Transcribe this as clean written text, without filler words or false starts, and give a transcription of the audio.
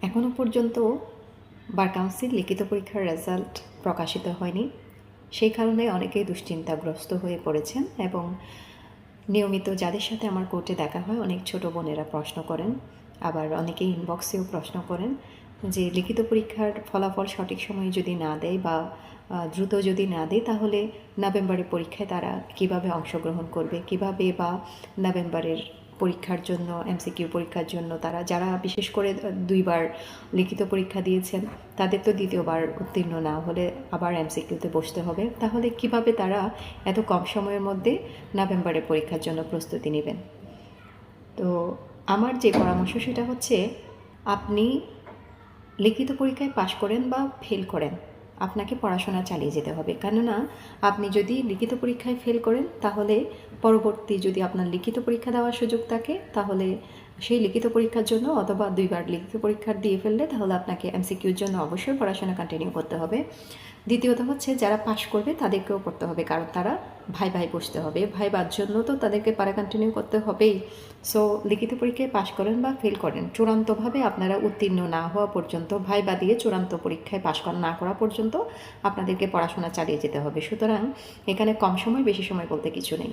এখনও পর্যন্ত bar council লিখিত পরীক্ষার রেজাল্ট প্রকাশিত হয়নি। সেই কারণে অনেকেই দুশ্চিন্তাগ্রস্ত হয়ে পড়েছেন এবং নিয়মিত যাদের সাথে আমার কোর্টে দেখা হয় অনেক ছোট বোনেরা প্রশ্ন করেন, আবার অনেকেই ইনবক্সেও প্রশ্ন করেন যে লিখিত পরীক্ষার ফলাফল সঠিক সময়ে যদি না দেয় বা দ্রুত যদি না দেয় তাহলে নভেম্বরের পরীক্ষায় তারা কিভাবে অংশগ্রহণ করবে, কিভাবে বা নভেম্বরের পরীক্ষার জন্য এমসিকিউ পরীক্ষার জন্য তারা যারা বিশেষ করে 2বার লিখিত পরীক্ষা দিয়েছেন তাদের তো দ্বিতীয়বার উত্তীর্ণ না হলে আবার এমসিকিউতে বসতে হবে, তাহলে কিভাবে তারা এত কম সময়ের মধ্যে নভেম্বরের পরীক্ষার জন্য প্রস্তুতি নেবেন। তো আমার যে পরামর্শ সেটা হচ্ছে, আপনি লিখিত পরীক্ষায় পাশ করেন বা ফেল করেন, আপনাকে পড়াশোনা চালিয়ে যেতে হবে। কেননা আপনি যদি লিখিত পরীক্ষায় ফেল করেন তাহলে পরবর্তী যদি আপনার লিখিত পরীক্ষা দেওয়ার সুযোগ থাকে তাহলে সেই লিখিত পরীক্ষার জন্য অথবা 2বার লিখিত পরীক্ষা দিয়ে ফেললে তাহলে আপনাকে এমসিকিউর জন্য অবশ্যই পড়াশোনা কন্টিনিউ করতে হবে। দ্বিতীয়ত হচ্ছে যারা পাশ করবে তাদেরকেও পড়তে হবে, কারণ তারা ভাই বসতে হবে, ভাইবার জন্য তো তাদেরকে পড়া কন্টিনিউ করতে হবেই। সো লিখিত পরীক্ষায় পাশ করেন বা ফেল করেন, চূড়ান্তভাবে আপনারা উত্তীর্ণ না হওয়া পর্যন্ত, ভাইবা দিয়ে চূড়ান্ত পরীক্ষায় পাশ না করা পর্যন্ত আপনাদেরকে পড়াশোনা চালিয়ে যেতে হবে। সুতরাং এখানে কম সময় বেশি সময় বলতে কিছু নেই।